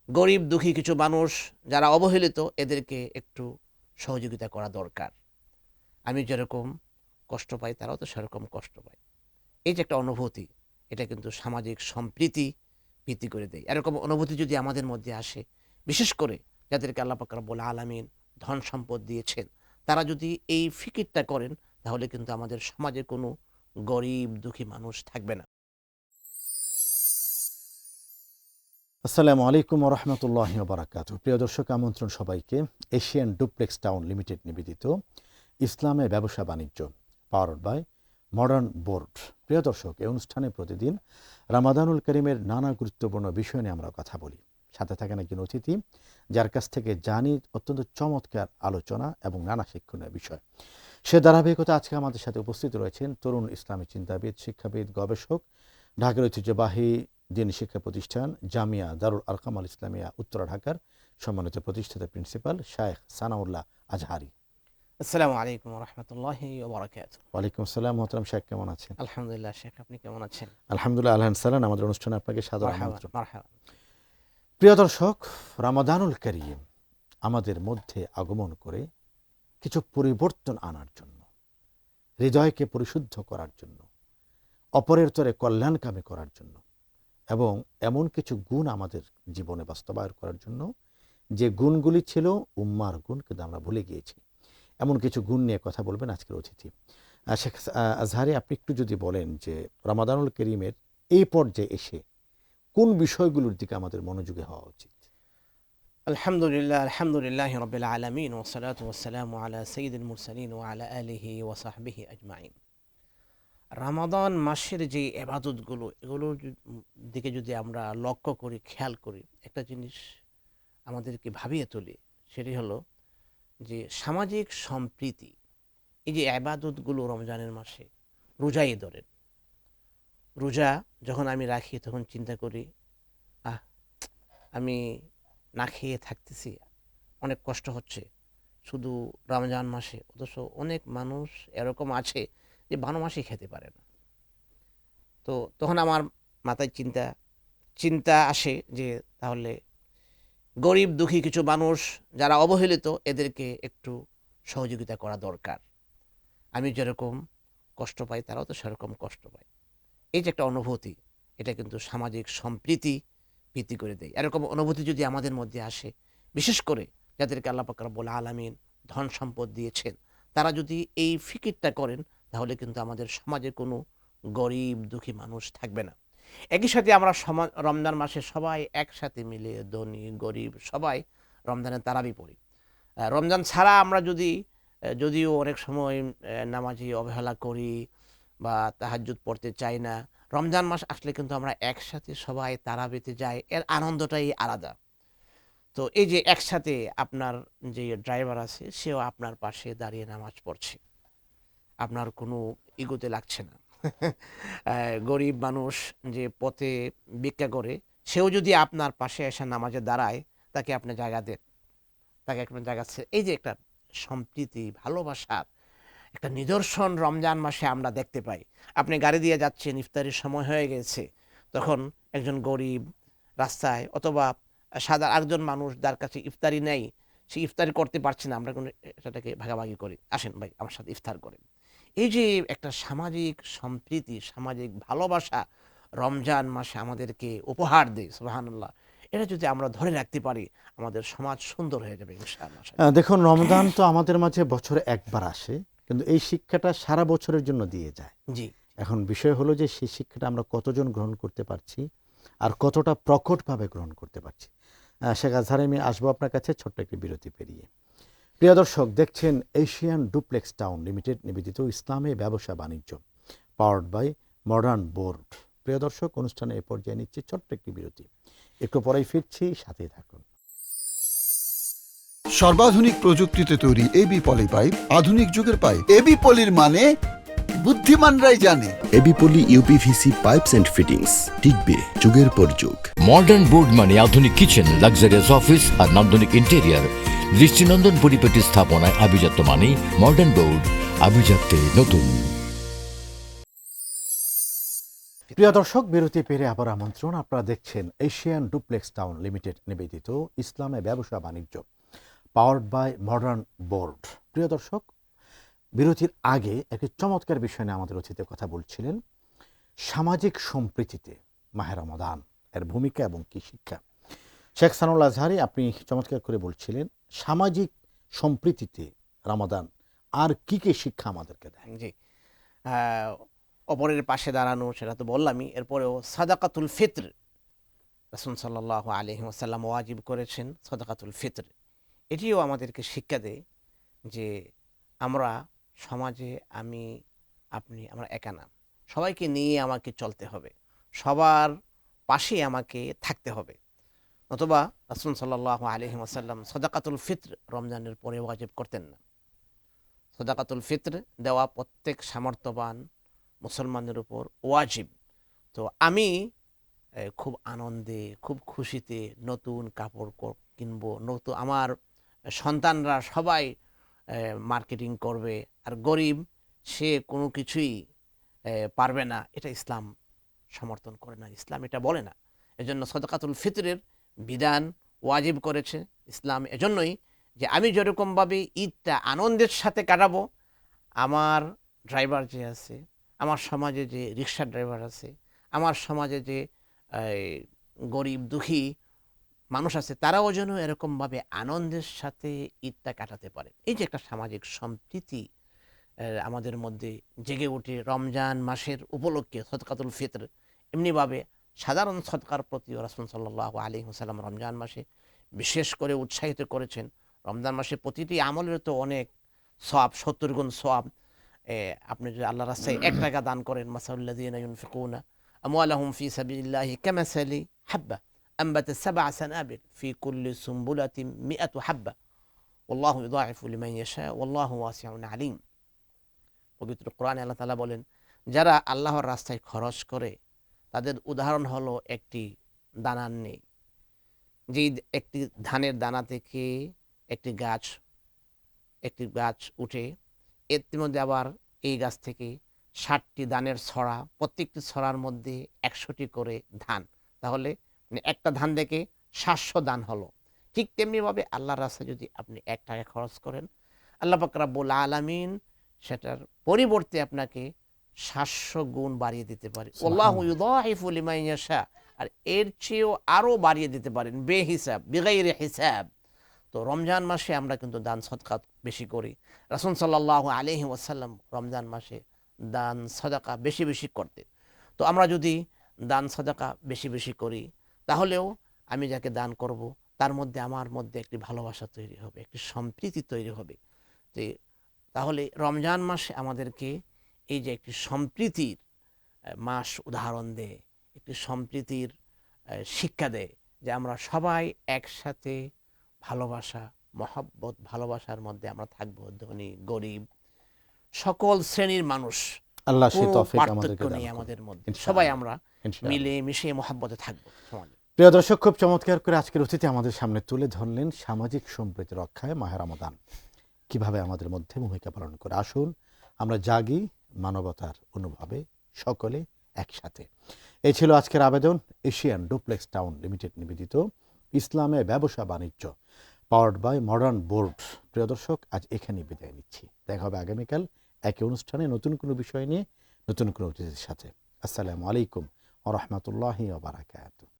গরিব দুঃখী কিছু মানুষ যারা অবহেলিত এদেরকে একটু সহযোগিতা করা দরকার। আমি যেরকম কষ্ট পাই তারাও তো সেরকম কষ্ট পায়। এই যে একটা অনুভূতি, এটা কিন্তু সামাজিক সম্প্রীতি বৃদ্ধি করে দেয়। এরকম অনুভূতি যদি আমাদের মধ্যে আসে, বিশেষ করে যাদেরকে আল্লাহ পাক রব্বুল আলামিন ধন সম্পদ দিয়েছেন, তারা যদি এই ফিকিরটা করেন, তাহলে কিন্তু আমাদের সমাজে কোনো গরিব দুঃখী মানুষ থাকবে না। আসসালামু আলাইকুম ওরহমতুল্লাহি ওবারাকাতুহু। প্রিয় দর্শক, আমন্ত্রণ সবাইকে এশিয়ান ডুপ্লেক্স টাউন লিমিটেড নিবেদিত ইসলামে ব্যবসা বাণিজ্য, পাওয়ারড বাই মডার্ন বোর্ড। প্রিয় দর্শক, এই অনুষ্ঠানে প্রতিদিন রামাদানুল করিমের নানা গুরুত্বপূর্ণ বিষয় নিয়ে আমরা কথা বলি। সাথে থাকেন একজন অতিথি যার কাছ থেকে জানি অত্যন্ত চমৎকার আলোচনা এবং নানা শিক্ষণীয় বিষয়। সে ধারাবাহিকতা আজকে আমাদের সাথে উপস্থিত রয়েছেন তরুণ ইসলামী চিন্তাবিদ, শিক্ষাবিদ, গবেষক, ঢাকার ঐতিহ্যবাহী দিনী শিক্ষা প্রতিষ্ঠান জামিয়া দারুল আরকাম আল ইসলামিয়া উত্তরা ঢাকার সম্মানিত প্রতিষ্ঠাতা প্রিন্সিপাল শায়েখ সানাউল্লাহ আজহারি। আসসালামু আলাইকুম রহমতুল্লাহি ওবারাকাতুহু। ওয়ালাইকুম আসসালাম। মোহতারাম শেখ, কেমন আছেন? আলহামদুলিল্লাহ শেখ, আপনি কেমন আছেন? আলহামদুলিল্লাহ, আলহান সালান। আমাদের অনুষ্ঠানে আপনাকে সাদর মারহাবা আমন্ত্রণ। মারহাবা। প্রিয় দর্শক, রামাদানুল করিম আমাদের মধ্যে আগমন করে কিছু পরিবর্তন আনার জন্য, হৃদয়কে পরিশুদ্ধ করার জন্য, অপরের তরে কল্যাণকামী করার জন্য এবং এমন কিছু গুণ আমাদের জীবনে বাস্তবায়ন করার জন্য, যে গুণগুলি ছিল উম্মার গুণ কিন্তু আমরা ভুলে গিয়েছি। এমন কিছু গুণ নিয়ে কথা বলবেন আজকের অতিথি শেখ আজহারি। আপনি একটু যদি বলেন যে রমাদানুল করিমের এই পর্যায়ে এসে কোন বিষয়গুলোর দিকে আমাদের মনোযোগী হওয়া উচিত? আলহামদুলিল্লাহ, আলহামদুলিল্লাহি রাব্বিল আলামিন ওয়া সালাতু ওয়া সালামু আলা সাইয়্যিদিল মুরসালিন ওয়া আলা আলিহি ওয়া সাহবিহি আজমাইন। রমাদান মাসের যে ইবাদতগুলো, এগুলোর দিকে যদি আমরা লক্ষ্য করি, খেয়াল করি, একটা জিনিস আমাদেরকে ভাবিয়ে তোলে। সেটি হলো যে সামাজিক সম্প্রীতি। এই যে ইবাদতগুলো রমজানের মাসে, রোজাই ধরেন, রোজা যখন আমি রাখি তখন চিন্তা করি, আহ আমি না খেয়ে থাকতেছি, অনেক কষ্ট হচ্ছে শুধু রমজান মাসে। অথচ অনেক মানুষ এরকম আছে যে 12 মাসই খেতে পারে না। তো তখন আমার মাথায় চিন্তা আসে যে তাহলে গরিব দুঃখী কিছু মানুষ যারা অবহেলিত এদেরকে একটু সহযোগিতা করা দরকার। আমি যেরকম কষ্ট পাই তারাও তো সেরকম কষ্ট পায়। এই যে একটা অনুভূতি, এটা কিন্তু সামাজিক সম্প্রীতি বৃদ্ধি করে দেয়। এরকম অনুভূতি যদি আমাদের মধ্যে আসে, বিশেষ করে যাদেরকে আল্লাহ পাক রব্বুল আলামিন ধন সম্পদ দিয়েছেন, তারা যদি এই ফিকিরটা করেন, তাহলে কিন্তু আমাদের সমাজে কোনো গরিব দুঃখী মানুষ থাকবে না। একই সাথে আমরা রমজান মাসে সবাই একসাথে মিলে, ধনী গরিব সবাই রমজানের তারাবি পড়ি। রমজান ছাড়া আমরা যদিও অনেক সময় নামাজি অবহেলা করি বা তাহাজ্জুদ পড়তে চাই না, রমজান মাস আসলে কিন্তু আমরা একসাথে সবাই তারাবিতে যাই, এর আনন্দটাই আলাদা। তো এই যে একসাথে আপনার যে ড্রাইভার আছে সেও আপনার পাশে দাঁড়িয়ে নামাজ পড়ছে, আপনার কোনো ইগোতে লাগছে না। গরিব মানুষ যে পথে ভিক্ষা করে, সেও যদি আপনার পাশে এসে নামাজে দাঁড়ায়, তাকে আপনি জায়গা দেন, তাকে আপনার জায়গা। এই যে একটা সম্প্রীতি, ভালোবাসার একটা নিদর্শন রমজান মাসে আমরা দেখতে পাই। আপনি গাড়ি দিয়ে যাচ্ছেন, ইফতারির সময় হয়ে গেছে, তখন একজন গরিব রাস্তায়, অথবা সাদা আরেকজন মানুষ যার কাছে ইফতারি নেই, সে ইফতারি করতে পারছে না, আমরা কোনো সেটাকে ভাগাভাগি করি, আসেন ভাই আমার সাথে ইফতার করেন। এই যে একটা সামাজিক সম্প্রীতি, সামাজিক ভালোবাসা রমজান মাসে আমাদেরকে উপহার দেয়, সুবহানাল্লাহ। এটা যদি আমরা ধরে রাখতে পারি, আমাদের সমাজ সুন্দর হয়ে যাবে ইনশাআল্লাহ। দেখুন, রমজান তো আমাদের মাঝে বছরে একবার আসে, কিন্তু এই শিক্ষাটা সারা বছরের জন্য দিয়ে যায়। জি। এখন বিষয় হলো যে সেই শিক্ষাটা আমরা কতজন গ্রহণ করতে পারছি আর কতটা প্রকটভাবে গ্রহণ করতে পারছি। শেখ আজহার, আমি আসবো আপনার কাছে ছোট্ট একটি বিরতি পেরিয়ে। প্রিয় দর্শক, দেখছেন এশিয়ান ডুপ্লেক্স টাউন লিমিটেড নিবেদিত ইসলামে ব্যবসা বাণিজ্য, পাওয়ার্ড বাই মডার্ন বোর্ড। প্রিয় দর্শক, অনুষ্ঠানে এ পর্যায়ে নিচ্ছি ছোট্ট একটি বিরতি, একটু পরেই ফিরছি, সাথেই থাকুন। সর্বাধুনিক প্রযুক্তিতে তৈরি এবি পলি পাইপ, আধুনিক যুগের পাইপ। এবি পলির মানে বুদ্ধিমানরাই জানে। AB Poly uPVC pipes and fittings, টিকবে যুগের পর যুগ। মডার্ন বোর্ড মানে আধুনিক কিচেন, লাক্সারিয়াস অফিস আর নান্দনিক ইন্টেরিয়ার। দৃষ্টিনন্দন পরিপাটি স্থাপনায় আভিজাত্য মানে মডার্ন বোর্ড, আভিজাত্যে নতুন। প্রিয় দর্শক, বিরতি পেরে আবার আমন্ত্রণ। আপনারা দেখছেন এশিয়ান ডুপ্লেক্স টাউন লিমিটেড নিবেদিত ইসলামে ব্যবসা বাণিজ্য, পাওয়ার্ড বাই মডার্ন বোর্ড। প্রিয় দর্শক, বিরতির আগে একটি চমৎকার বিষয় নিয়ে আমাদের অতিথি কথা বলছিলেন, সামাজিক সম্প্রীতিতে মাহে রমাদান এর ভূমিকা এবং কি শিক্ষা। শেখ সানুল আজহারি, আপনি চমৎকার করে বলছিলেন সামাজিক সম্প্রীতিতে রমাদান আর কি কি শিক্ষা আমাদেরকে দেয়। জি, অপরের পাশে দাঁড়ানো, সেটা তো বললামই। এরপরেও সাদাকাতুল ফিত্র, রাসূল সাল্লাল্লাহু আলাইহি ওয়াসাল্লাম ওয়াজিব করেছেন সাদাকাতুল ফিত্র। এটিও আমাদেরকে শিক্ষা দেয় যে আমরা সমাজে, আমরা একা না, সবাইকে নিয়ে আমাকে চলতে হবে, সবার পাশে আমাকে থাকতে হবে। অথবা রাসূল সাল্লাল্লাহু আলাইহি ওয়াসাল্লাম সাদাকাতুল ফিত্র রমজানের পরে ওয়াজিব করতেন না। সাদাকাতুল ফিত্র দেওয়া প্রত্যেক সামর্থ্যবান মুসলমানের উপর ওয়াজিব। তো আমি খুব আনন্দে, খুব খুশিতে নতুন কাপড় কিনবো, নতুন, আমার সন্তানরা সবাই মার্কেটিং করবে, আর গরিব সে কোনো কিছুই পারবে না, এটা ইসলাম সমর্থন করে না, ইসলাম এটা বলে না। এজন্য সাদাকাতুল ফিতরের বিধান ওয়াজিব করেছে ইসলাম, এজন্যই যে আমি যেরকমভাবে ঈদটা আনন্দের সাথে কাটাবো, আমার ড্রাইভার যে আছে, আমার সমাজে যে রিক্সা ড্রাইভার আছে, আমার সমাজে যে গরিব দুঃখী মানুষ আছে, তারাও যেন এরকমভাবে আনন্দের সাথে ঈদটা কাটাতে পারে। এই যে একটা সামাজিক সম্প্রীতি আমাদের মধ্যে জেগে ওঠে রমজান মাসের উপলক্ষে সাদকাতুল ফিতর। এমনিভাবে সাধারণ সদকার প্রতিও রাসূল সাল্লাল্লাহু আলাইহি ওয়াসাল্লাম রমজান মাসে বিশেষ করে উৎসাহিত করেছেন। রমজান মাসে প্রতিটি আমলের তো অনেক সওয়াব, 70 গুণ সওয়াব। আপনি যদি আল্লাহর রাস্তায় 1 টাকা দান করেন, মাসালুল্লাযীনা ইউনফিকুনা আমওয়ালাহুম ফি সাবিলিল্লাহি কামাসালি হাব্বা আনবাতাত 7 সানাবিল ফি কুল্লি সুমবুলাতিন 100 হাব্বা ওয়াল্লাহু ইউদাইফু লিমান ইয়াশা ওয়াল্লাহু ওয়াসিউন আলিম। পবিত্র কোরআনে আল্লাহ তাআলা বলেন, যারা আল্লাহর রাস্তায় খরচ করে তাদের উদাহরণ হলো একটি দানার নেই। যে একটি ধানের দানা থেকে একটি গাছ উঠে, এর মধ্যে আবার এই গাছ থেকে 60টি দানের ছড়া, প্রত্যেকটি ছড়ার মধ্যে 100টি করে ধান, তাহলে একটা ধান থেকে 700 দান হলো। ঠিক তেমনিভাবে আল্লাহর রাস্তায় যদি আপনি 1 টাকা খরচ করেন, আল্লাহ পাক রব্বুল আলামিন সেটার পরিবর্তে আপনাকে 700 গুণ বাড়িয়ে দিতে পারে। আল্লাহু ইউদাইফু লিমান ইয়াশা, আর এর চেয়েও আরো বাড়িয়ে দিতে পারেন বেহিসাব, বিগাইরি হিসাব। তো রমজান মাসে আমরা কিন্তু দান সদকা বেশি করি। রাসূল সাল্লাল্লাহু আলাইহি ওয়াসাল্লাম রমজান মাসে দান সদকা বেশি বেশি করতেন। তো আমরা যদি দান সদকা বেশি বেশি করি, তাহলেও আমি যাকে দান করব তার মধ্যে আমার মধ্যে একটি ভালোবাসা তৈরি হবে, একটি সম্প্রীতি তৈরি হবে। যে তাহলে রমজান মাসে আমাদেরকে এই যে একটি সম্প্রীতির মাস উদাহরণ দেয়, একটি সম্প্রীতির শিক্ষা দেয়, যে আমরা সবাই একসাথে ভালোবাসা, মহব্বত, ভালোবাসার মধ্যে আমরা থাকবো, ধনী গরিব সকল শ্রেণীর মানুষ, আল্লাহ সে কোনো তৌফিক পার্থক্য আমাদেরকে দান নেই করুন। আমাদের মধ্যে, ইনশাআল্লাহ। সবাই আমরা ইনশাআল্লাহ। মিলে মিশে মহব্বতে থাকবো সমাজে। প্রিয় দর্শক, খুব চমৎকার করে আজকের অতিথি আমাদের সামনে তুলে ধরলেন সামাজিক সম্প্রীতি রক্ষায় মাহে রমাদান কিভাবে আমাদের মধ্যে ভূমিকা পালন করে। আসুন আমরা জাগি মানবতার অনুভবে, সকলে একসাথে। এই ছিল আজকের আবেদন, এশিয়ান ডুপ্লেক্স টাউন লিমিটেড নিবেদিত ইসলামে ব্যবসা বাণিজ্য, পাওয়ার্ড বাই মডার্ন বোর্ড। প্রিয় দর্শক, আজ এখানেই বিদায় নিচ্ছি। দেখা হবে আগামীকাল একই অনুষ্ঠানে নতুন কোনো বিষয় নিয়ে, নতুন কোনো অতিথির সাথে। আসসালামু আলাইকুম ওয়া রাহমাতুল্লাহি ওয়া বারাকাতুহু।